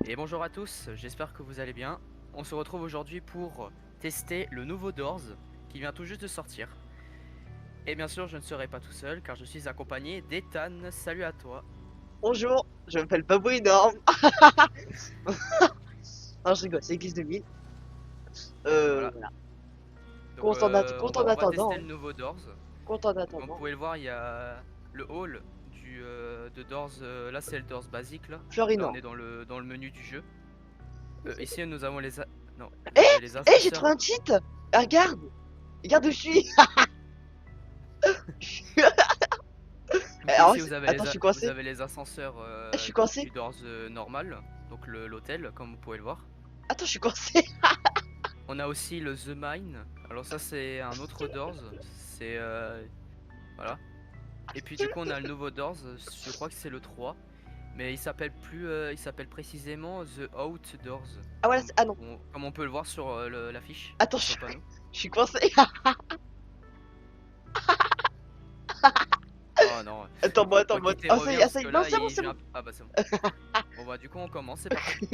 Et bonjour à tous, j'espère que vous allez bien. On se retrouve aujourd'hui pour tester le nouveau Doors qui vient tout juste de sortir. Et bien sûr, je ne serai pas tout seul car je suis accompagné d'Ethan. Salut à toi. Bonjour, je m'appelle Babou Énorme. Non, je rigole, c'est Église de Mille. Voilà. Voilà. Donc Compte en on va tester attendant. le nouveau Doors. Compte en Donc, comme vous attendant. pouvez le voir, il y a le hall de Doors. Là, c'est le Doors basique là. Là, on Florinor. est dans le menu du jeu. Ici, nous avons non, vous avez les J'ai trouvé ascenseurs. un cheat. Regarde. Regarde où je suis. Donc Alors, ici vous avez attends, je suis vous coincé. avez les ascenseurs Je suis coincé. du Doors normal, donc l'hôtel comme vous pouvez le voir. Attends, je suis coincé. On a aussi le The Mine. Alors ça c'est un autre Doors, c'est voilà. Et puis du coup on a le nouveau Doors, je crois que c'est le 3, mais il s'appelle plus il s'appelle précisément The Outdoors Ah, voilà. comme Ah non. comme on peut le voir sur l'affiche, Attends, enfin sur le panneau. je suis coincé. Oh non. Attends, Faut moi. quitter, Oh, ça y est, reviens ah, parce ça y que est. Non, là c'est bon, il c'est vient. bon. Ah bah c'est bon. Bon bah du coup on commence, c'est parti.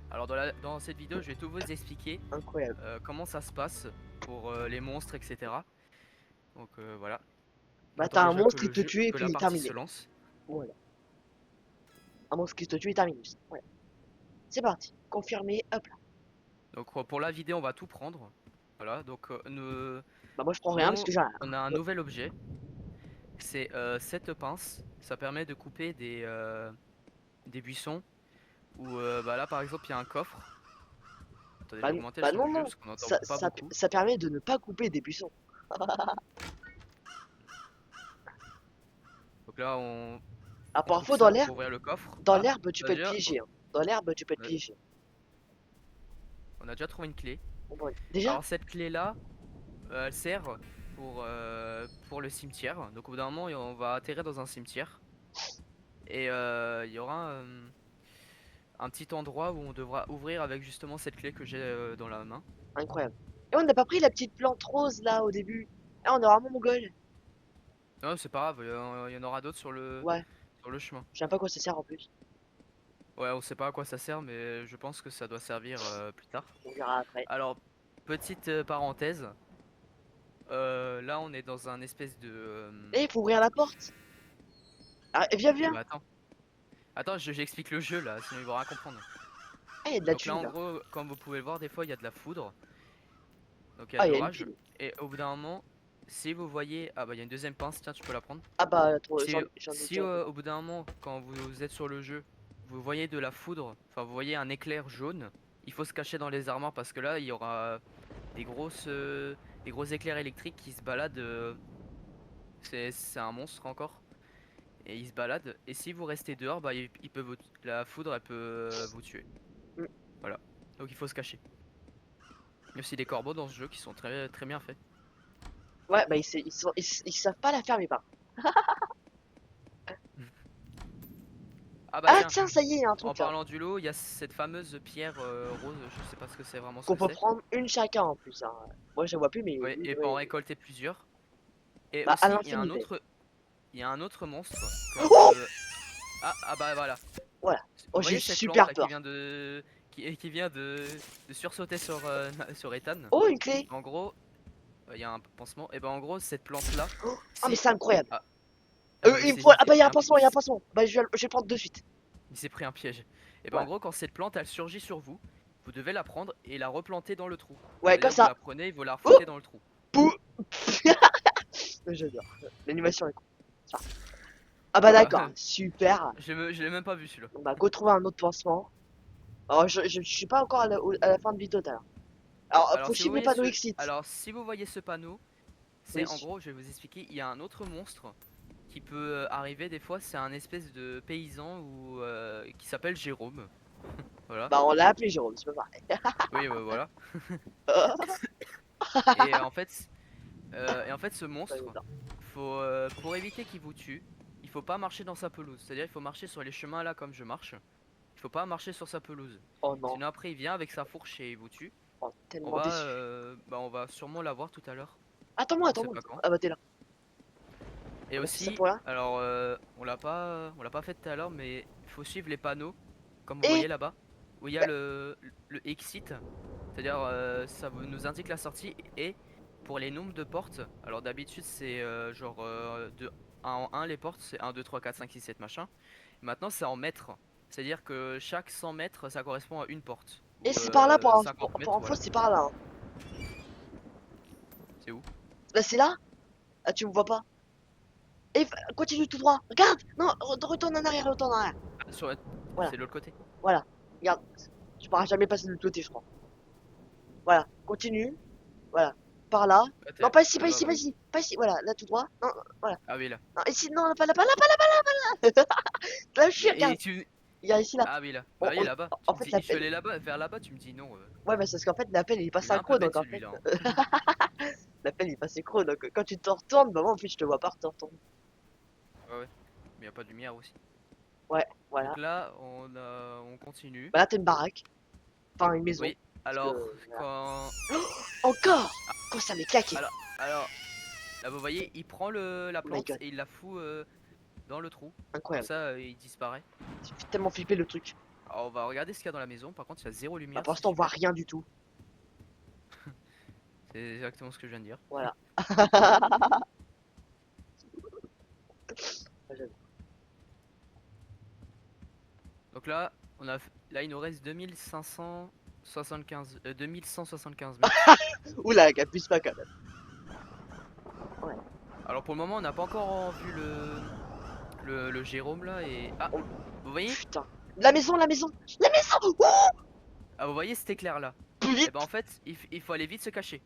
Alors dans cette vidéo, je vais tout vous expliquer Incroyable. comment ça se passe pour les monstres, etc. Donc voilà. On Bah, attend t'as un déjà monstre qui te tue et que la puis partie se terminé. lance. Voilà. Un monstre qui te tue et terminé. Voilà. C'est parti. Confirmé. Hop là. Donc pour la vidéo, on va tout prendre. Voilà, donc Bah, moi, je prends rien parce nous, que j'ai rien. on a un nouvel objet. C'est cette pince. Ça permet de couper des buissons. Ou bah là, par exemple, il y a un coffre. Attendez, je vais augmenter le Bah son non, du jeu non. parce qu'on n'entend pas beaucoup. Ça permet de ne pas couper des buissons. Donc là, Ah, on coupe parfois, dans ça pour l'herbe, ouvrir le coffre. dans Ah, l'herbe, tu peux être déjà, piégé, hein. Dans l'herbe, tu peux être on a piégé. on a déjà trouvé une clé. Bon, bon, déjà? Alors cette clé-là, elle sert pour le cimetière. Donc au bout d'un moment, on va atterrir dans un cimetière. Et il y aura un petit endroit où on devra ouvrir avec justement cette clé que j'ai dans la main. Incroyable. Et on n'a pas pris la petite plante rose, là, au début. Ah, on est vraiment mongol. Non, c'est pas grave, il y en aura d'autres Ouais, sur le chemin. je sais même pas à quoi ça sert en plus. Ouais, on sait pas à quoi ça sert, mais je pense que ça doit servir plus tard. On verra après. Alors, petite parenthèse, là on est dans un espèce de... Eh, il faut ouvrir la porte. Ah, viens, Oui, viens. bah attends, j'explique le jeu là, sinon ils vont rien comprendre. Ah, il y a de la Donc là thune, en là. gros, comme vous pouvez le voir, des fois il y a de la foudre. Donc il y a Ah, de il y a une l'orage. pile. Et au bout d'un moment, si vous voyez... Ah bah il y a une deuxième pince, tiens tu peux la prendre. Ah, bah, Si, j'en ai si déjà besoin. au bout d'un moment, quand vous êtes sur le jeu, vous voyez de la foudre, enfin vous voyez un éclair jaune, il faut se cacher dans les armoires parce que là il y aura des gros éclairs électriques qui se baladent. C'est un monstre encore. Et il se balade. Et si vous restez dehors, bah il peut la foudre elle peut vous tuer. Hmm. Voilà. Donc il faut se cacher. Il y a aussi des corbeaux dans ce jeu qui sont très, très bien faits. Ouais, bah, ils savent pas la fermer, pas. Ah bah Ah, tiens, tiens, ça y est, il y a un en truc, là. parlant du lot, il y a cette fameuse pierre rose, je sais pas ce que c'est vraiment ce Qu'on que peut c'est. prendre une chacun, en plus, hein. Moi, je la vois plus, mais Ouais, lui, et pour en ouais. récolter plusieurs. Et Bah, à aussi, l'infinité. il y a un autre monstre que l'on Oh! peut. Ah bah voilà. Voilà. Vous Oh, j'ai eu voyez cette plante super là qui peur. vient qui vient de sursauter sur sur Ethan. Oh, une clé. En gros, il y a un pansement. Et ben en gros, cette plante là, Oh, ah, mais si c'est incroyable. ah, ah bah Ah, bah, il y a un pansement, il y a un pansement. Bah, je vais le prendre de suite. il s'est pris un piège. Et ben en Voilà. gros, quand cette plante elle surgit sur vous, vous devez la prendre et la replanter dans le trou. Ouais, comme C'est-à-dire vous ça. la prenez et vous la Oh, refoutez dans le trou. pou. J'adore. L'animation est cool. Ça. Ah, bah, Voilà. d'accord. Super. Je l'ai même pas vu celui-là. On va go trouver un autre pansement. Alors, je suis pas encore à la fin de vidéo, là. Alors, Alors faut si vous suivre les voyez panneaux exit. si vous voyez ce panneau, c'est en Oui. gros, je vais vous expliquer, il y a un autre monstre qui peut arriver des fois, c'est un espèce de paysan ou qui s'appelle Jérôme. Voilà. Bah, on l'a appelé Jérôme, c'est pas pareil. Oui, voilà. Et en fait ce monstre, pour éviter qu'il vous tue, il faut pas marcher dans sa pelouse. C'est-à-dire il faut marcher sur les chemins là comme je marche. Il faut pas marcher sur sa pelouse. Oh non. Sinon après il vient avec sa fourche et il vous tue. Oh, tellement déçu. On va sûrement l'avoir tout à l'heure. Attends-moi, On sait attends-moi. pas quand. Ah, bah, t'es là. Et On a fait ça aussi, pour là. alors on l'a pas fait tout à l'heure, mais il faut suivre les panneaux comme vous Et voyez là-bas, où il y a bah, le exit, c'est-à-dire ça nous indique la sortie, et pour les nombres de portes, alors d'habitude c'est genre de 1 en 1 les portes, c'est 1, 2, 3, 4, 5, 6, 7 machin. Maintenant c'est en mètres, c'est-à-dire que chaque 100 mètres ça correspond à une porte, et ou c'est par là 50 pour mètres, info, voilà. c'est par là. Hein. C'est où? Là, c'est là? Ah, tu me vois pas. Et continue tout droit. Regarde! Non, retourne en arrière, retourne en arrière. Ah, Voilà, c'est de l'autre côté. voilà. Regarde. Tu pourras jamais passer de l'autre côté, je crois. Voilà, continue. Voilà. Par là. Ah, Non, pas ici, pas là-bas, ici, pas ouais. ici. Pas ici, voilà, là tout droit. Non, non, voilà. Ah oui là. Non, ici, non, pas là, pas là, pas là, pas là. Là, je suis, Et regarde. tu... Il y a ici, là. Ah oui là. Bah oui là-bas. Tu En me fait, dis, je suis allé là-bas, vers là-bas, tu me dis non. ouais, mais c'est parce qu'en fait, l'appel, il est pas Il est un peu synchro, bête donc en fait, celui-là, hein. l'appel, il est pas synchro. Donc quand tu te retournes, bah, moi, en fait, je te vois pas te retourner. Ouais, ouais. Mais y a pas de lumière aussi. Ouais, voilà. Donc là, on continue. Bah, là, t'as une baraque. Enfin, une maison. Oui. Parce Alors, que, voilà. quand... Encore! Quand ça m'est claqué. Alors, alors, là vous voyez, il prend la Oh my plante god, et il la fout dans le trou. Comme incroyable. ça, il disparaît. Ça fait tellement flipper le truc. Alors on va regarder ce qu'il y a dans la maison. Par contre, il y a zéro Bah, lumière, pour c'est l'instant, on voit super. rien du tout. C'est exactement ce que je viens de dire. Voilà. Donc là, là il nous reste 2575, 2175 mètres. Oula, abuse pas quand même. Ouais. Alors pour le moment, on n'a pas encore vu le Jérôme là et... Ah, Oh, vous voyez? putain. La maison, la maison! La maison! Oh, Ah, vous voyez cet éclair là? plus Et ben en vite! fait, il faut aller vite se cacher.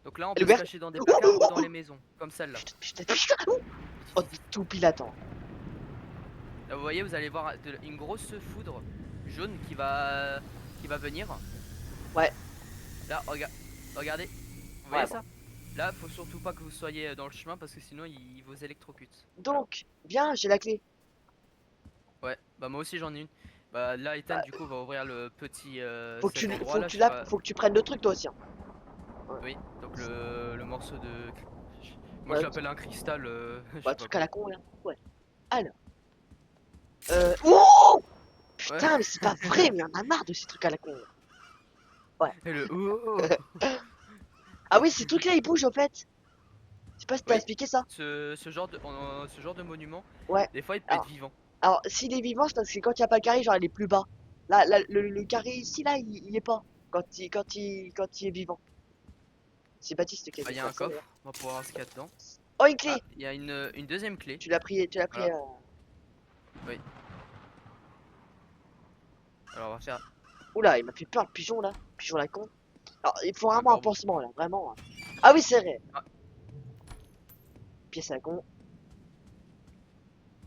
Donc là, on Elle est peut se ouverte? cacher dans des Oh, placards oh, ou oh, dans oh. les maisons, comme celle-là. Putain, putain, putain. Oh, Vite, vite. tout pile à temps. Là, vous voyez, vous allez voir une grosse foudre jaune qui va venir. Ouais, Là, regardez. Vous ouais, voyez bon. ça? Là, faut surtout pas que vous soyez dans le chemin parce que sinon il vous électrocute. Alors, Donc, bien, j'ai la clé. ouais, bah moi aussi j'en ai une. Bah là, Ethan Bah, du coup va ouvrir le petit faut que cet tu, endroit faut que là, tu je sais pas. faut que tu prennes le truc toi aussi. Hein. Ouais, Oui, donc le morceau de. Moi ouais, je l'appelle un cristal, je bah, sais pas truc à la quoi. con là. Ouais. Alors. Oh! Ouais, Putain, mais c'est pas vrai, mais on a marre de ces trucs à la con. Là. Ouais. et le oh. Ah oui, ces trucs là ils bougent en fait. Je sais pas si t'as Oui, expliqué ça. ce genre de monument, Ouais. des fois il peut être Alors, vivant. alors s'il est vivant, c'est parce que quand il n'y a pas le carré, genre il est plus bas. Là, le carré ici, là, il y est pas. Quand il est vivant. C'est Baptiste qui a Bah, dit il y a ça, un ça d'ailleurs. coffre, on va pouvoir voir ce qu'il y a dedans. Oh, une Ah, clé! il y a une deuxième clé. Tu l'as pris. Voilà, oui. Alors on va faire Oula, il m'a fait peur le pigeon là. Pigeon la con. Alors, il faut un vraiment un corbeau. pansement là, vraiment. Hein. Ah oui, c'est vrai. Ah, Pièce à la con.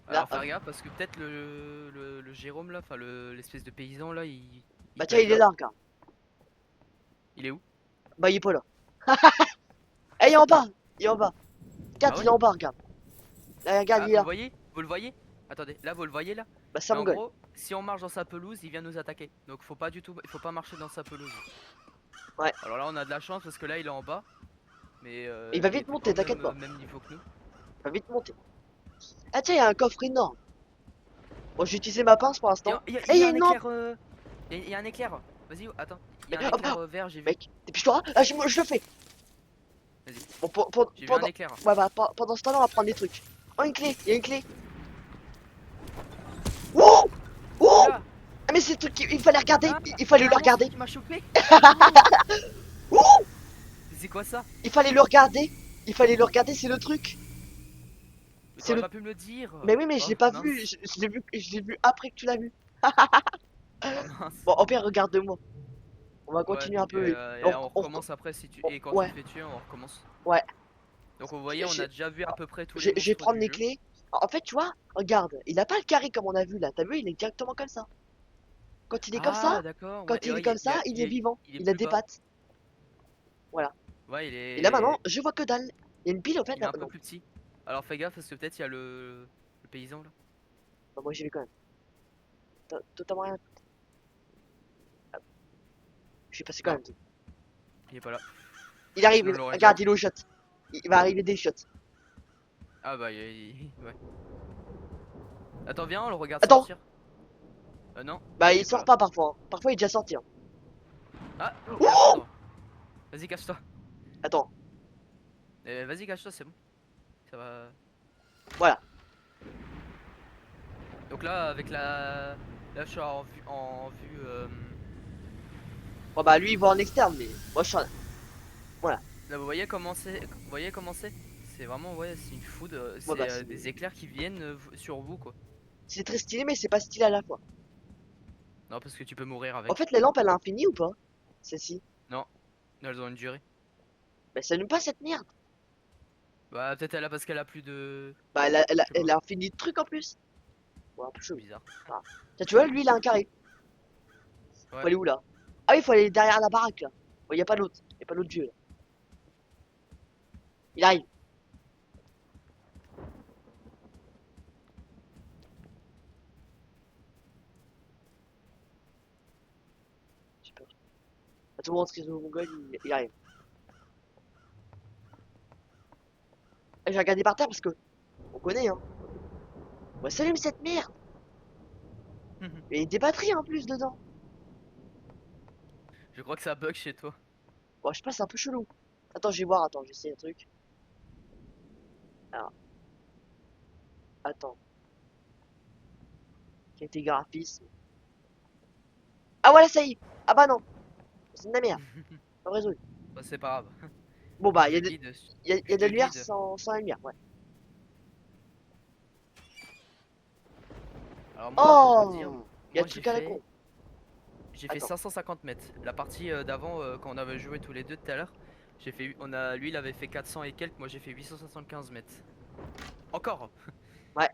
Là, alors hop. faire gaffe parce que peut-être le Jérôme là, enfin l'espèce de paysan là, il Bah peut tiens, être il est là. là, regarde. Il est où? Bah il est pas là. Eh, il est en bas. Il est en bas. Regarde, Ah il ouais? est en bas, regarde. Là, regarde, Ah, il est vous le là. voyez? Vous le voyez? Attendez, là vous le voyez là? Bah ça Mais me en gueule. gros, si on marche dans sa pelouse, il vient nous attaquer. Donc faut pas du tout, il faut pas marcher dans sa pelouse. Ouais. Alors là on a de la chance parce que là il est en bas, mais Il va il vite était pas monter, au t'inquiète même, pas. même niveau que nous. Il va vite monter. Ah tiens, il y a un coffre énorme. Bon, j'ai utilisé ma pince pour l'instant. Eh, Il il y y a a un une lampe. éclair, il y a un éclair. Vas-y, attends, il y Mais, a un hop, éclair hop. vert, j'ai vu. Mec, dépêche-toi. Ah, je le fais. Vas-y, Bon, j'ai vu un pendant... éclair. Ouais, bah, pendant ce temps-là, on va prendre des trucs. Oh, une clé. Il y a une clé. Oh! Oh! Oula! Ah, mais c'est le truc qu'il fallait regarder. Ah, Il il y fallait a le un monstre regarder. qui m'a chopé. Oh, Oh! c'est quoi ça? Il fallait le regarder. Il fallait le regarder, c'est le truc. Mais C'est t'aurais le... pas pu me le dire. Mais oui, mais je Oh l'ai pas vu. mince, Je l'ai vu après que tu l'as vu. oh mince. Bon, au pire, regarde-moi. On va Ouais, continuer un peu. et on recommence après si et quand tu Ouais, te fais tuer, on recommence. ouais. Donc vous voyez, on a déjà vu à peu près tous les Je vais monstres prendre du les jeu. clés. En fait, tu vois, regarde, il a pas le carré comme on a vu là. T'as vu, il est directement comme ça. Quand il est comme ça, Ah d'accord, ouais, quand il est comme ça, il est vivant. il est Il a plus des bas. pattes. Voilà. Ouais, Et là maintenant, je vois que dalle. Il y a une pile au fait il est là. un peu Non, plus petit. Alors fais gaffe parce que peut-être il y a le paysan là. bah, moi j'y vais quand même. Totalement rien. Je suis passé quand Non, même. il est pas là. Il arrive, Sinon on l'aurait déjà regarde, vu. il est au shot. Il va arriver des shots. Ah bah ouais. Attends, viens, on le regarde Attends, sortir. Non, Bah il il est pas sort là. pas parfois, hein. Parfois il est déjà sorti, hein. Ah, il y a la Oh, foudre. Vas-y, cache-toi. attends, Vas-y, cache-toi, c'est bon. Ça va. voilà. Donc là, avec la. Là, je suis en vue. Bon bah lui il voit en externe, mais moi je suis voilà. Là, vous voyez comment c'est? Vous voyez comment c'est? C'est vraiment, ouais, c'est une foudre. Bon C'est bah c'est des éclairs qui viennent sur vous, quoi. très stylé, mais c'est pas stylé à la fois. Non, parce que tu peux mourir En avec. fait, la lampe elle a infini ou pas? Celle-ci. Non, elles ont une durée. Bah ça allume pas cette merde. Bah, peut-être elle a parce qu'elle a plus de. Bah Je sais elle pas. a infini de trucs en plus. Ouais, un peu chelou. Bizarre. Ah. Tiens, tu vois, lui il a un carré. Faut Ouais. aller où là? Ah oui, il faut aller derrière la baraque là. Bon, y a pas l'autre. Y a pas l'autre vieux là. Il arrive. J'ai peur. À tout le monde, ce mongol, il arrive. Et j'ai regardé par terre parce que on connaît hein. Ouais, s'allume cette merde. Et il y a des batteries en plus dedans. Je crois que ça bug chez toi. Bon, je sais pas, c'est un peu chelou. Attends, je vais voir, attends, j'essaie un truc. Alors, attends. Qualité graphisme. Ah voilà, ça y est. Ah bah non, c'est de la merde. Pas résolu. Bah, c'est pas grave. Bon Moi, bah, je guide. y a Je de te la lumière guide. sans la lumière, ouais. Alors moi, faut te dire, Oh, y a moi le truc à la con. j'ai fait Attends. 550 mètres. La partie d'avant, quand on avait joué tous les deux tout à l'heure, lui, il avait fait 400 et quelques. Moi, j'ai fait 875 mètres. Encore. Ouais,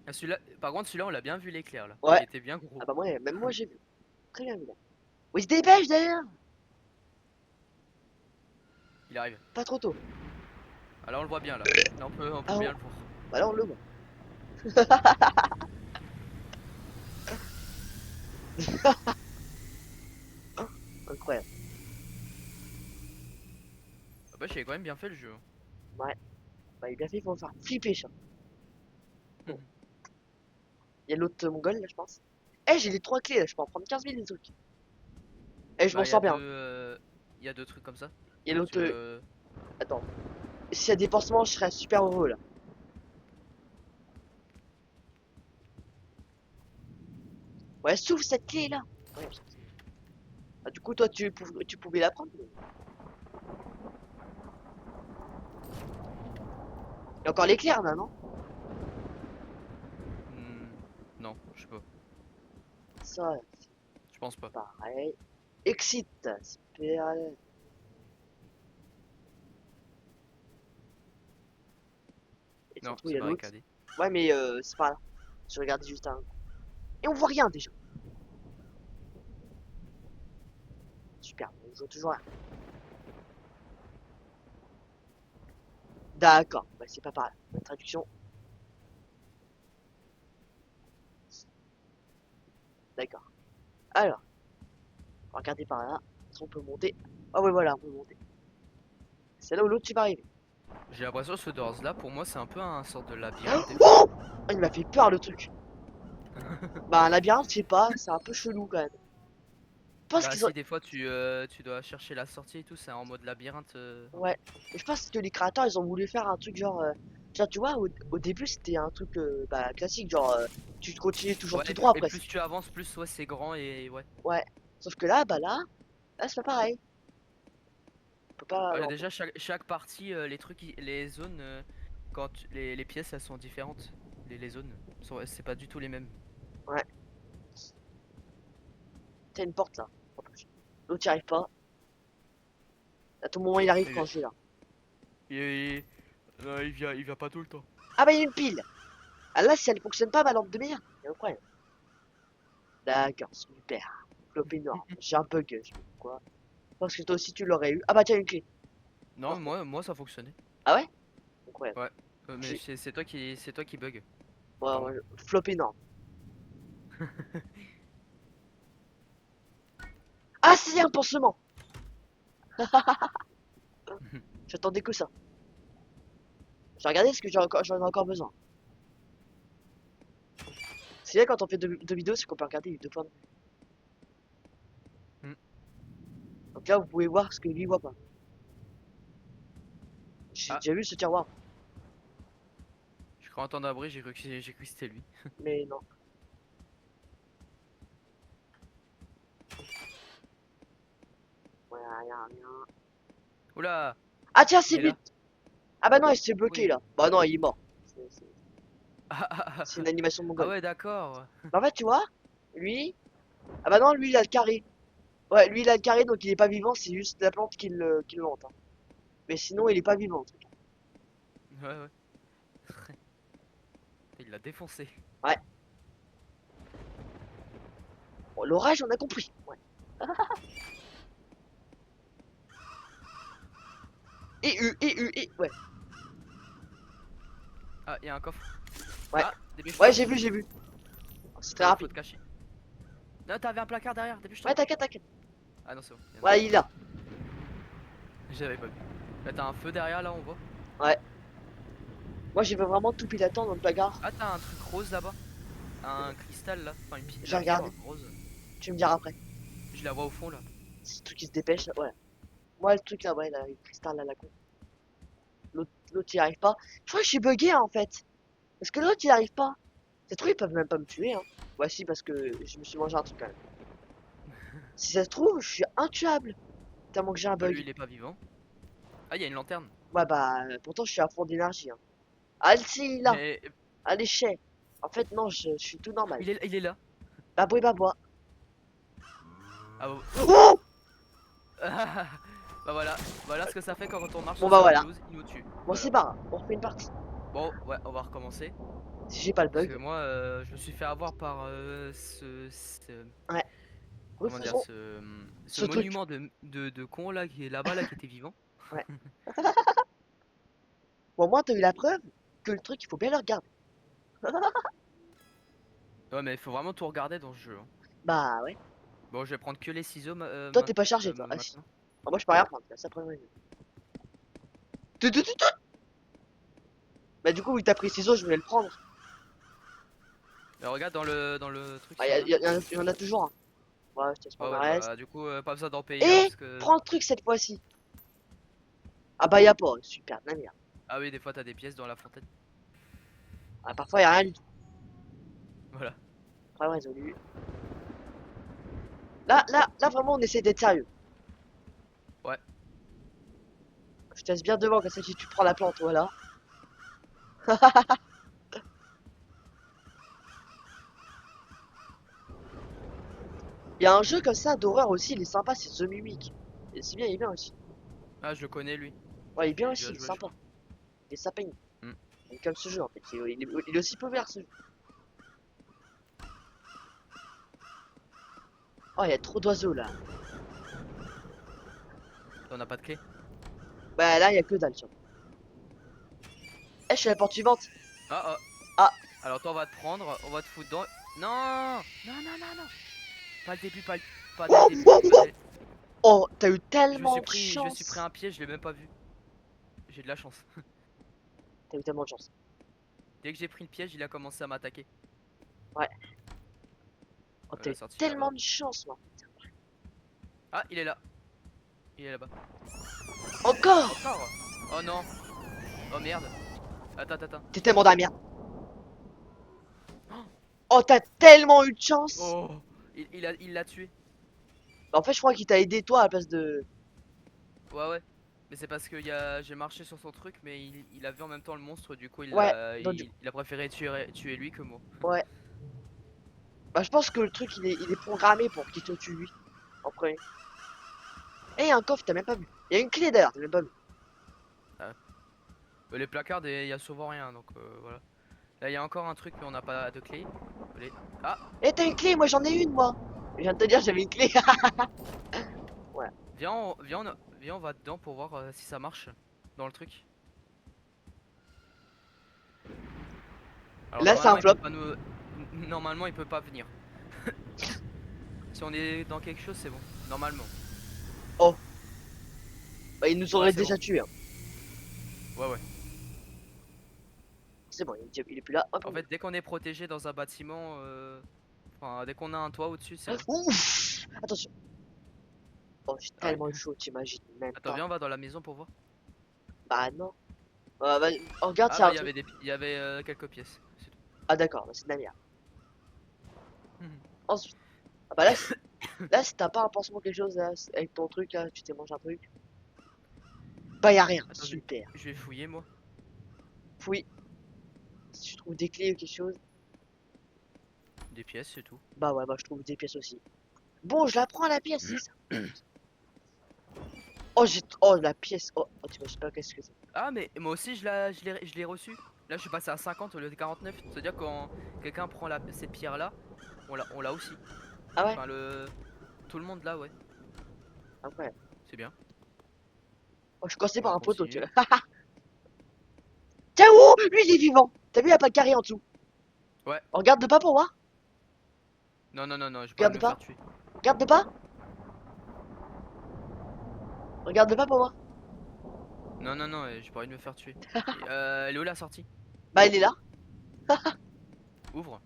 Ah, par contre, celui-là, on l'a bien vu l'éclair là. Il ouais. était bien Ah gros. bah moi, même moi j'ai vu. Très bien vu là. Oui, il se dépêche d'ailleurs. Il arrive. Pas trop tôt. Alors, on le voit bien là. Là, on peut Ah, bien le voir. bah là on le voit. Incroyable. Ah bah, j'ai quand même bien fait le jeu. Ouais. Bah il est bien fait pour me faire flipper, ça. Bon. Il y a l'autre mongol là, je pense. Eh, j'ai les trois clés là, je peux en prendre 15 000 des trucs. Eh, je m'en Bah, sors bien. il y a deux trucs comme ça. Il y a Tu l'autre. veux. Attends. S'il y a des pansements, je serais super heureux là. Ouais, souffle cette clé là. Ouais, ah, du coup, toi, tu pouvais la prendre. Il y a encore l'éclair là, non? Hmm, non, je sais pas. Ça, Je pense pas. pareil. Exit. Super. Et Non, surtout, il y c'est a l'autre. barricadé. Ouais, mais c'est pas là. Je regardais juste un. Et on voit rien déjà. Super, on joue toujours rien. D'accord, bah, c'est pas pareil. La traduction. D'accord. Alors, regardez par là. On peut monter. Ah ouais, voilà, on peut monter. C'est là où l'autre tu vas arriver. J'ai l'impression que ce doors là, pour moi, c'est un peu un sorte de labyrinthe des fois. Oh, il m'a fait peur le truc. Bah un labyrinthe, je sais pas, c'est un peu chelou quand même. Je pense Bah qu'ils ont. si, des fois tu dois chercher la sortie et tout, c'est en mode labyrinthe un Ouais. peu. Et je pense que les créateurs ils ont voulu faire un truc genre. Genre tu vois, au début c'était un truc bah, classique, genre tu continues toujours Ouais, tout droit et plus presque. tu avances, plus ouais, c'est grand et ouais. Ouais. Sauf que là, bah là c'est pas pareil. On peut pas. Ouais, Non, déjà, chaque partie, les trucs, les zones, les pièces, elles sont différentes. Les zones, c'est pas du tout les mêmes. ouais. T'as une porte là. L'autre y arrive pas. À tout moment il arrive quand Et, je suis là. non, il vient pas tout le temps. Ah bah il y a une pile. Ah là si elle fonctionne pas ma lampe de merde. C'est incroyable. D'accord, super. Flopé noir. J'ai un bug, je sais pas pourquoi. Parce que toi aussi tu l'aurais eu. Ah bah tiens une clé. Non, Parfait. moi ça fonctionnait. Ah ouais? Incroyable. Ouais. Mais J'ai. c'est toi qui bug, Ouais, pas moi. ouais, flop énorme. Ah si, un pansement. J'attendais que ça. J'ai regardé ce que j'en ai encore besoin. C'est bien quand on fait deux vidéos, c'est qu'on peut regarder les deux points de vue. Hmm. Donc là, vous pouvez voir ce que lui voit pas. J'ai Ah, déjà vu ce tiroir, je crois entendre un bruit, j'ai cru que c'était lui. mais non. Ouais, rien, rien. Oula, Ah tiens, il c'est est lui. là. Ah bah non, il s'est bloqué Oui. là. Bah non, il est mort. Ah, ah, ah, C'est une animation ah mongole. ouais, d'accord. Bah, en fait, tu vois, lui. Ah bah non, lui il a le carré. Ouais, lui il a le carré donc il est pas vivant, c'est juste la plante qui le hante, hein. Mais sinon, il est pas vivant en tout cas. Ouais, ouais. Il l'a défoncé. Ouais. Bon, l'orage, on a compris. Ouais. Ouais. Ah, il y a un coffre. Ouais. Ah, dépêche-toi. Ouais, j'ai vu. C'est très Faut rapide. te cacher. Non, t'avais un placard derrière, dépêche-toi. Ouais, t'inquiète, t'inquiète. Ah non, c'est bon. Ouais, il est là. J'avais pas vu. Là, t'as un feu derrière, là, on voit. Ouais. Moi, j'ai vraiment tout pilotant dans le bagarre. Ah, t'as un truc rose là-bas. Un cristal là. Enfin, J'ai la pierre regardé. rose. Tu me diras après. Je la vois au fond là. C'est le truc qui se dépêche. Ouais. Moi, le truc là, ouais, là, le cristal là, la con. L'autre, il arrive pas. Je crois que je suis bugué hein, en fait. Parce que l'autre, il arrive pas. Ces trucs, ils peuvent même pas me tuer. Hein. Ouais, si, parce que je me suis mangé un truc quand même. Si ça se trouve, je suis intuable. Tellement que j'ai un Bah, lui, bug. il est pas vivant. Ah, il y a une lanterne. Ouais, bah, pourtant, je suis à fond d'énergie. Hein. Ah, si, là. Mais Allez, chais. En fait, non, je suis tout normal. il est là. Baboué, babois. Ah, oh. Oh Bah voilà. Voilà ce que ça fait quand on marche Bon, sur bah sa voilà. pelouse. Il nous tue. Bon, Voilà. c'est pas grave. On refait une partie. Bon, ouais, on va recommencer. Si j'ai pas le Parce que bug. moi, je me suis fait avoir par Ouais. comment dire, Refaisons ce ce truc. monument de con là qui est là-bas là qui était vivant. Ouais. Bon, moi, t'as eu la preuve que le truc, il faut bien le regarder. Ouais, mais il faut vraiment tout regarder dans ce jeu, hein. Bah, ouais. Bon, je vais prendre que les ciseaux Toi, t'es pas chargé, toi. Ah, si. maintenant. Ah, moi, je peux rien prendre. Ça prend une. Bah, du coup, oui, t'as pris le ciseau, je voulais le prendre. Mais regarde dans le truc Bah, s'il y en a. y en a toujours un. Ouais, je te laisse Ouais, prendre un ouais, reste. bah du coup, pas besoin d'en payer un Et parce que. prends le truc cette fois-ci. Ah, bah, y a pas. Super, la merde. Ah oui, des fois t'as des pièces dans la fontaine. Ah, parfois, y a rien du tout. Voilà. Problème résolu. Là, vraiment, on essaie d'être sérieux. Ouais. Je te laisse bien devant, comme ça, si tu prends la plante, voilà. Il y a un jeu comme ça d'horreur aussi, il est sympa, c'est The Mimic. Et c'est bien, il est bien aussi. Ah, je le connais lui. Ouais, il est bien J'ai aussi, déjà il est joué, je sympa. crois. Il est sympa. Hmm. Il est comme ce jeu en fait, il est aussi populaire ce jeu. Oh, il y a trop d'oiseaux là. On n'a pas de clé. Bah là, il y a que dalle, tiens. Eh, je suis à la porte suivante. Ah, ah. Ah, Alors toi, on va te prendre, on va te foutre dans. Non, non, non, non, non. Pas le début, pas dès le début. Pas dès- oh, t'as eu Je me tellement suis de pris chance. un piège, je l'ai même pas vu. J'ai de la chance. T'as eu tellement de chance. Dès que j'ai pris le piège, il a commencé à m'attaquer. Ouais. Oh, t'as La eu sortie là-bas. tellement de chance, moi. Ah, il est là. Il est là-bas. Encore. Encore. Oh non. Oh merde. Attends, attends, attends. T'es tellement dans la merde. Oh, t'as tellement eu de chance. Oh, il l'a tué. Bah, en fait, je crois qu'il t'a aidé toi à la place de. Ouais, ouais. Mais c'est parce que j'ai marché sur son truc, mais il a vu en même temps le monstre, du coup Ouais, donc, il a préféré tuer lui que moi. ouais. Bah, je pense que le truc il est programmé pour qu'il te tue lui. En premier. Et il y a un coffre, t'as même pas vu. Il y a une clé d'ailleurs, t'as même pas vu. Les placards, il y a souvent rien, donc voilà. Là, il y a encore un truc, mais on n'a pas de clé. Ah, Eh, t'as une clé, moi j'en ai une, moi. Je viens de te dire, j'avais une clé. Ouais. viens, on va dedans pour voir si ça marche dans le truc. Alors Là, c'est un normalement, flop. normalement, il peut pas venir. Si on est dans quelque chose, c'est bon. Normalement. Oh. Bah, il nous Ouais, aurait c'est déjà bon. tué. Hein. Ouais, ouais. C'est bon, il est plus là. Hop, En fait, dès qu'on est protégé dans un bâtiment, enfin, dès qu'on a un toit au-dessus, c'est bon. Ouf! Attention. Oh, j'ai Ah oui. tellement eu chaud, t'imagines même Attends, pas. viens, on va dans la maison pour voir. Bah non. Oh, regarde, Ah c'est bah un truc. il y avait quelques pièces. C'est tout. Ah d'accord, bah, c'est de la merde. Mhm. Ensuite. Ah bah là, là si t'as pas un pansement quelque chose là, avec ton truc là, tu t'es mangé un truc. Bah y a rien, Attends, super. je vais fouiller moi. Oui, si tu trouves des clés ou quelque chose, Des pièces, c'est tout. bah ouais, bah je trouve des pièces aussi. Bon, je la prends la pièce, c'est ça. Oh, oh, la pièce. Oh, oh tu sais pas qu'est-ce que c'est. Ah mais moi aussi je l'ai reçu. Là je suis passé à 50 au lieu de 49. C'est-à-dire quand quelqu'un prend cette pierre là, on l'a aussi. Ah ouais? Enfin tout le monde là ouais. Incroyable. C'est bien. Oh, je suis coincé On va par un poteau, tu continuer. vois. Tiens, oh, lui il est vivant. T'as vu, il y a pas de carré en dessous. Ouais. Oh, regarde pas pour voir. Non non non non, j'ai pas envie de Regarde me pas. faire tuer. Regarde pas. Regarde pas pour voir. Non non non, j'ai pas envie de me faire tuer. Et, elle est où la sortie? Bah, il est là. Ouvre.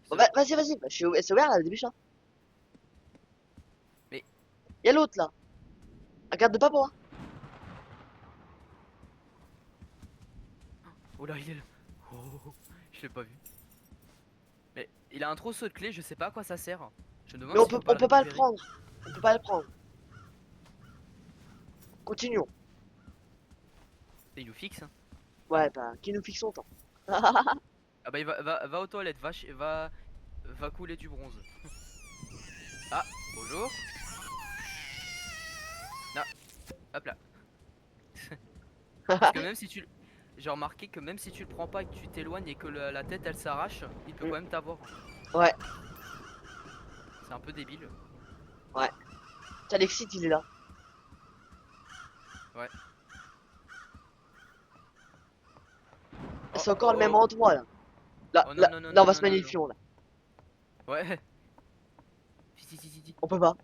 Bon, C'est bon. vas-y, vas-y. Bah, c'est ouvert là, le début, ça. Mais Il y a l'autre là. Regarde pas pour voir. oh là il est là. Oh, oh, oh, je l'ai pas vu. Mais il a un trousseau de clés, je sais pas à quoi ça sert. Je me Mais demande s'il faut pas on le peut pas le récupérer. prendre. On peut pas le prendre. Continuons. Et il nous fixe. Hein. Ouais, bah, qui nous fixe son temps. Ah bah va aux toilettes, va couler du bronze. Ah, bonjour. Ah, hop là. Parce que même si tu... J'ai remarqué que même si tu le prends pas et que tu t'éloignes et que la tête elle s'arrache, il peut Mm. quand même t'avoir. Ouais, C'est un peu débile. ouais. Tiens, Alexis, il est là. Ouais. Oh, C'est encore le même oh, endroit là. oh non, non, non, Là, on non, va se non, non, non. magnifier là. Ouais. Si. On peut pas.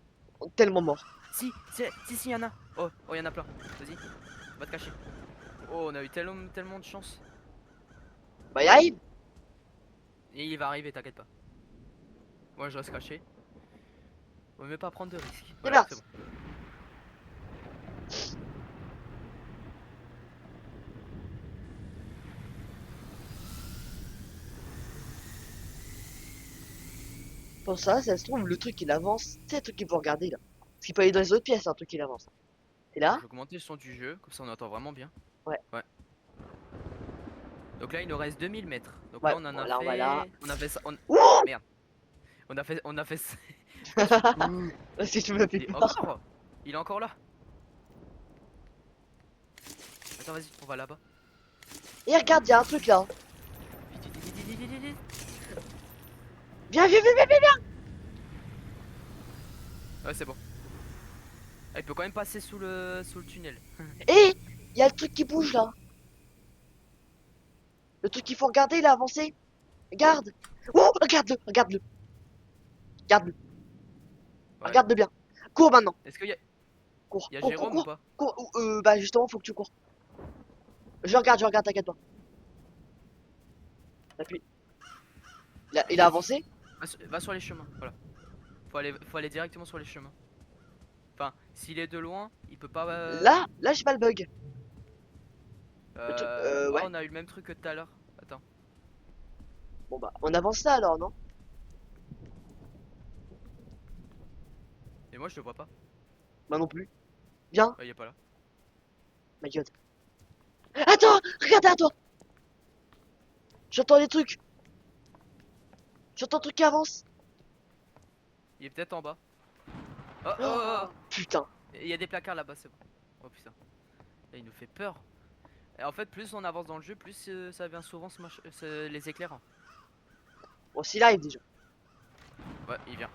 On est tellement mort. Si, y en a. Oh, y en a plein. Vas-y, va te cacher. Oh, on a eu tellement de chance. Bah, il arrive. Et il va arriver, t'inquiète pas. Moi, je reste caché. On veut même pas prendre de risques. C'est Voilà, c'est parti. bon. Pour ça se trouve, le truc il avance. C'est le truc qu'il faut regarder là. Parce qu'il peut aller dans les autres pièces, un truc il avance. Et Je là? vais augmenter le son du jeu, comme ça on entend vraiment bien. Ouais. Ouais. Donc là, il nous reste 2000 mètres. Donc Ouais, là, on en bon, a là on va là. fait. On a fait ça. Ouh. Merde. On a fait. Pourquoi tu fais ouh. Parce que tu me fais Il est peur. encore. Il est encore là. Attends, vas-y, on va là-bas. Et regarde, il y a un truc là. Vite. Viens. Ouais, c'est bon. Ah, il peut quand même passer sous le tunnel. Et il y a le truc qui bouge là. Le truc qu'il faut regarder, il a avancé. Regarde. Oh, regarde-le. Regarde-le. Ouais. Regarde-le bien. Cours maintenant. Est-ce qu'il y a, Cours, il y a cours, cours, Jérôme ou cours. pas? Cours. Bah justement, faut que tu cours. Je regarde, t'inquiète pas. Appuie. Il a avancé. Va sur les chemins. Voilà. Faut aller directement sur les chemins. Enfin, s'il est de loin, il peut pas. Là, j'ai pas le bug. Oh, Ouais. on a eu le même truc que tout à l'heure. Attends. Bon bah, on avance là alors, non? Et moi, je le vois pas. Moi non plus. Viens, Il est pas là. my god. Attends, regarde derrière toi. J'entends des trucs. J'entends un truc qui avance. Il est peut-être en bas. Oh. Oh, putain. Il y a des placards là-bas, c'est bon. Oh putain. Là, il nous fait peur. Et en fait, plus on avance dans le jeu, plus ça vient souvent les éclairs. Bon, s'il arrive déjà. Ouais, il vient.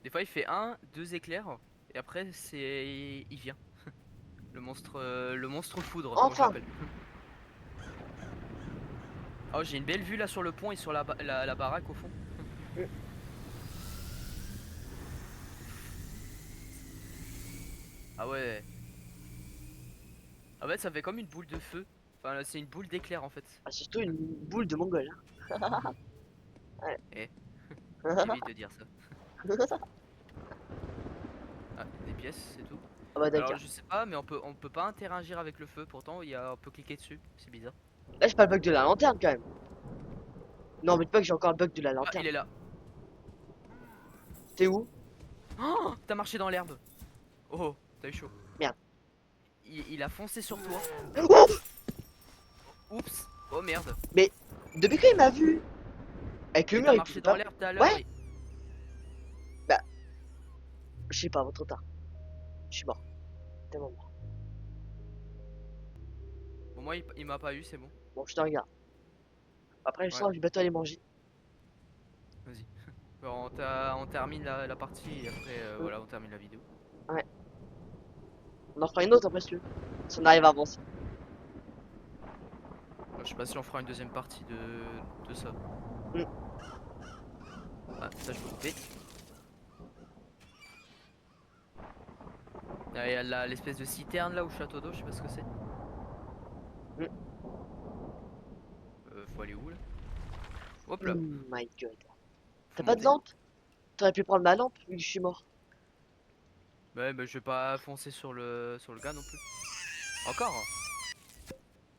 Des fois, il fait un, deux éclairs. Et après, il vient. Le monstre foudre, comme je Enfin. l'appelle. Oh, j'ai une belle vue là sur le pont et sur la baraque au fond. Ah ouais. En fait, ça fait comme une boule de feu. Enfin, là, c'est une boule d'éclair en fait. Ah, surtout une boule de mongol. Hein. Ouais. Eh, j'évite de dire ça. Ah, des pièces, c'est tout. Ah bah Alors, d'accord. je sais pas, mais on peut pas interagir avec le feu. Pourtant, on peut cliquer dessus. C'est bizarre. Là, j'ai pas le bug de la lanterne quand même. Non, mais pas que j'ai encore le bug de la Ah, il lanterne. est là. T'es où? Oh, t'as marché dans l'herbe. Oh, t'as eu chaud. Merde. Il a foncé sur toi. Oh, Oups. Oh merde. mais depuis quand il m'a vu? Avec le Mais mur, t'as il marché pouvait dans pas. l'herbe tout à l'heure. Ouais? Bah, je sais pas, trop tard. Je suis mort. Tellement mort. Bon, moi, il m'a pas eu, c'est bon. Bon, je te regarde. Après, je Ouais, sens que je vais bientôt aller manger. vas-y. Bon, on termine la partie et après, Mm. voilà, on termine la vidéo. Ouais. On en fera une autre après, si tu veux. Si on arrive à avancer. Je sais pas si on fera une deuxième partie de ça. Mm. Ah, ça, je peux couper. Ah, il y a l'espèce de citerne là au château d'eau, je sais pas ce que c'est. Mm. Faut aller où là? Hop là, Oh my god. faut T'as pas de monter. lampe? T'aurais pu prendre ma lampe vu que je suis mort. Ouais, bah je vais pas foncer sur le gars non plus. Encore?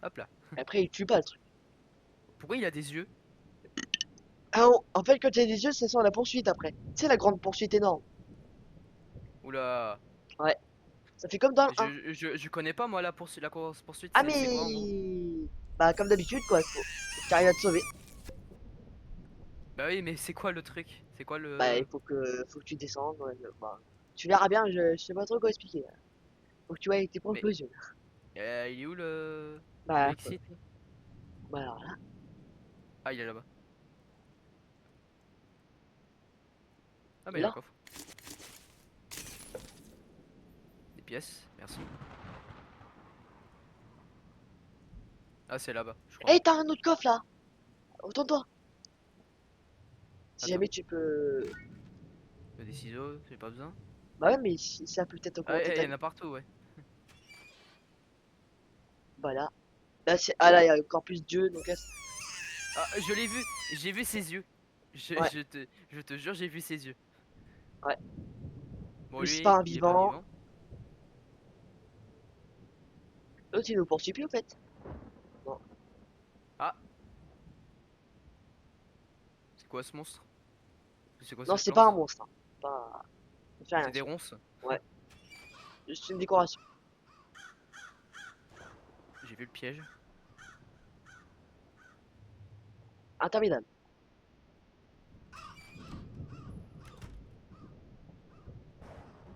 Hop là. Après, il tue pas le truc. Pourquoi il a des yeux? Ah, en fait, quand il y a des yeux, ça sent la poursuite après. Tu sais, la grande poursuite énorme. Oula. Ouais. Ça fait comme dans le 1. Je connais pas moi la course poursuite, Ah, c'est quoi en gros? mais. Bah, comme d'habitude, quoi. Faut que t'arrives à te sauver. Bah oui, mais c'est quoi le truc? C'est quoi Bah, il le. faut que tu descendes. Ouais, bah, tu verras bien, je sais pas trop quoi expliquer. Faut que tu vois avec tes Mais propres yeux. il est où le Bah, exit là? bah alors là. Ah, il est là-bas. Ah, mais il y a un Là. coffre. Des pièces, merci. Ah, c'est là-bas, je crois. Eh, t'as un autre coffre là. Retourne-toi. Si Attends, jamais tu peux. des ciseaux, j'ai pas besoin. Bah, ouais, mais si ça peut peut-être Ah, augmenter il ta y en vie. a partout, ouais. Bah là. Là, c'est. Ah là, il y a encore plus d'yeux. Donc là, Ah, je l'ai vu, j'ai vu ses yeux. Je, ouais, je te, je te jure, j'ai vu ses yeux. ouais. Bon, Lui, c'est pas lui, un il est pas vivant. vivant. L'autre, il nous poursuit plus, en fait. Non. Ah, c'est quoi ce monstre? C'est quoi Non, cette c'est pas un plante? monstre. Hein. Pas. Ça fait rien, C'est des ça. ronces. Ouais. Juste une décoration. J'ai vu le piège. Interminable.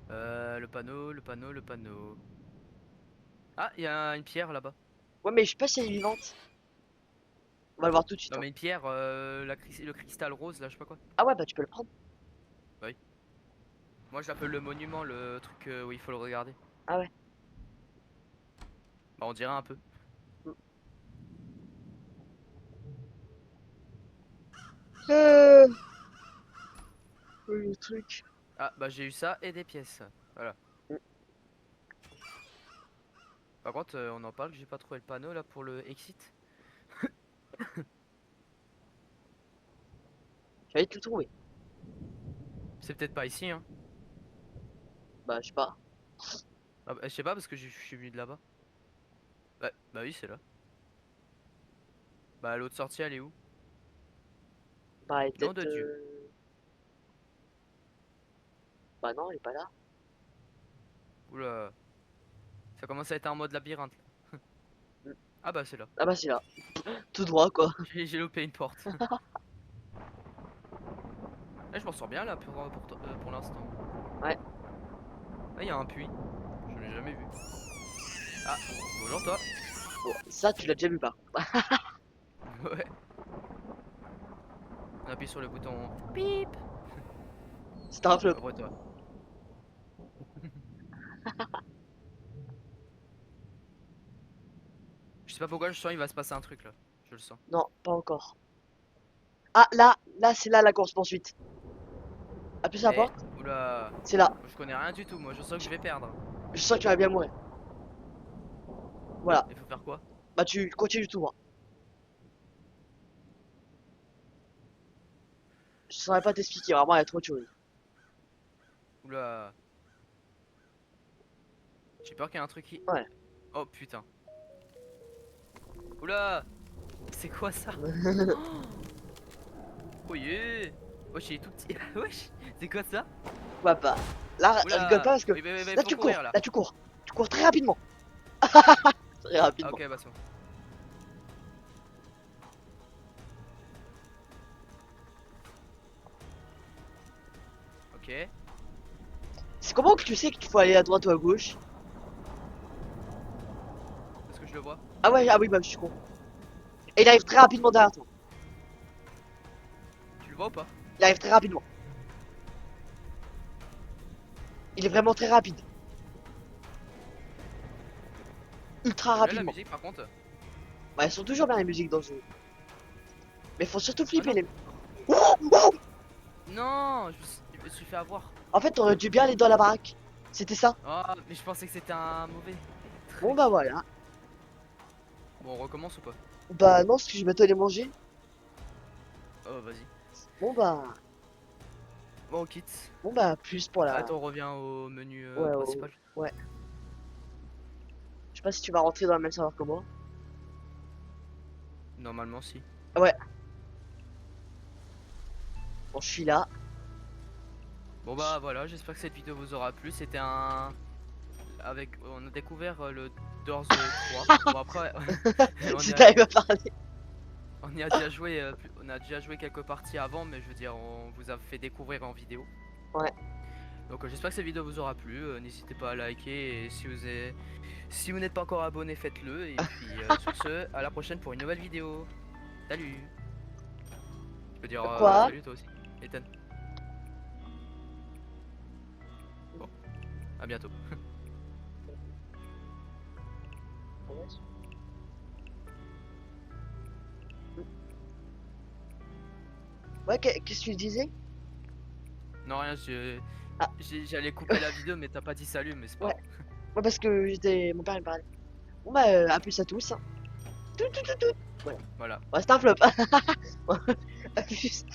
Le panneau, le panneau, le panneau. Ah, il y a une pierre là-bas. Ouais, mais je sais pas si elle est vivante. On va le voir tout de suite. Non, Hein. mais une pierre, le cristal rose là, je sais pas quoi. Ah ouais, bah tu peux le prendre. Bah oui. Moi, j'appelle le monument le truc où il faut le regarder. Ah ouais. Bah, on dirait un peu. Mm. Euh, le truc. Ah, bah, j'ai eu ça et des pièces. Voilà. Mm. Par contre, on en parle, j'ai pas trouvé le panneau là pour le exit. J'allais te le trouver. C'est peut-être pas ici, hein. Bah, je sais pas. Ah, bah, je sais pas parce que je suis venu de là-bas. Bah oui, c'est là. Bah, l'autre sortie, elle est où? Bah, elle est Nom de peut-être. Dieu. Bah, non, elle est pas là. Oula. Ça commence à être un mode labyrinthe là. Mm. Ah, bah, c'est là. Ah bah, c'est là. Tout droit, quoi. J'ai loupé une porte. Là, je m'en sors bien là pour l'instant. Ouais. Là, il y a un puits. Je l'ai jamais vu. Ah, bonjour toi. Bon, ça, tu l'as déjà vu, par contre. Ouais. On appuie sur le bouton bip. C'est un flop. Après toi. Je sais pas pourquoi je sens il va se passer un truc là. Je le sens. Non, pas encore. Ah, là, c'est là la course-poursuite. Appuie sur la Eh, porte. oula. C'est là. Je connais rien du tout moi. Je sens que je vais perdre. Je sens que tu vas bien mourir. Voilà. Il faut faire quoi? Bah tu continues tout droit. Je saurais pas t'expliquer, vraiment il y a trop de choses. Oula. J'ai peur qu'il y ait un truc qui... Ouais. Oh putain. Oula. C'est quoi ça? Oh yeah. Wesh, il est tout petit. Wesh, c'est quoi ça? Ouais bah. Là, rigole pas Oula. parce que Oui, mais là faut tu cours, courir là. là tu cours. Tu cours très rapidement. Très Ah, rapidement. ok, bah c'est bon. Ok. C'est comment que tu sais qu'il faut aller à droite ou à gauche? Est-ce que je le vois? Ah ouais, ah oui, bah je suis con. Et il arrive très rapidement derrière toi. Tu le vois ou pas? Il arrive très rapidement. Il est vraiment très rapide. Ultra J'aime bien la rapidement. musique par contre. Bah elles sont toujours bien les musiques dans ce jeu. Mais faut surtout Ah flipper non. les... Oh, oh. Non, je me suis fait avoir. En fait, t'aurais dû bien aller dans la baraque. C'était ça. Oh, mais je pensais que c'était un mauvais Bon truc. bah voilà. Bon, on recommence ou pas? Bah non, parce que je vais aller manger. Oh, vas-y. Bon bah... Bon, on quitte. Bon bah plus pour la... Attends, on revient au menu Ouais, principal. ouais. Je sais pas si tu vas rentrer dans le même serveur que moi. Normalement, si. Ouais. Bon, je suis là. Bon, bah voilà, j'espère que cette vidéo vous aura plu. C'était un. Avec. On a découvert le Doors 3. Bon, après, on Si y a, t'arrives à parler. on y a déjà joué, on a déjà joué quelques parties avant, mais je veux dire, on vous a fait découvrir en vidéo. Ouais. Donc, j'espère que cette vidéo vous aura plu. N'hésitez pas à liker. Et si vous n'êtes pas encore abonné, faites-le. Et puis, sur ce, à la prochaine pour une nouvelle vidéo. Salut! Je peux dire Quoi? salut toi aussi, Ethan. Bon, à bientôt. Ouais, qu'est-ce que tu disais? Non, rien, Ah, j'allais couper la vidéo, mais t'as pas dit salut, mais c'est pas ouais. grave. Ouais, parce que j'étais... Mon père il me parlait. Bon bah, à plus à tous. Hein. Tout, tout, tout, tout. Ouais. Voilà. Ouais, c'est un flop. À plus.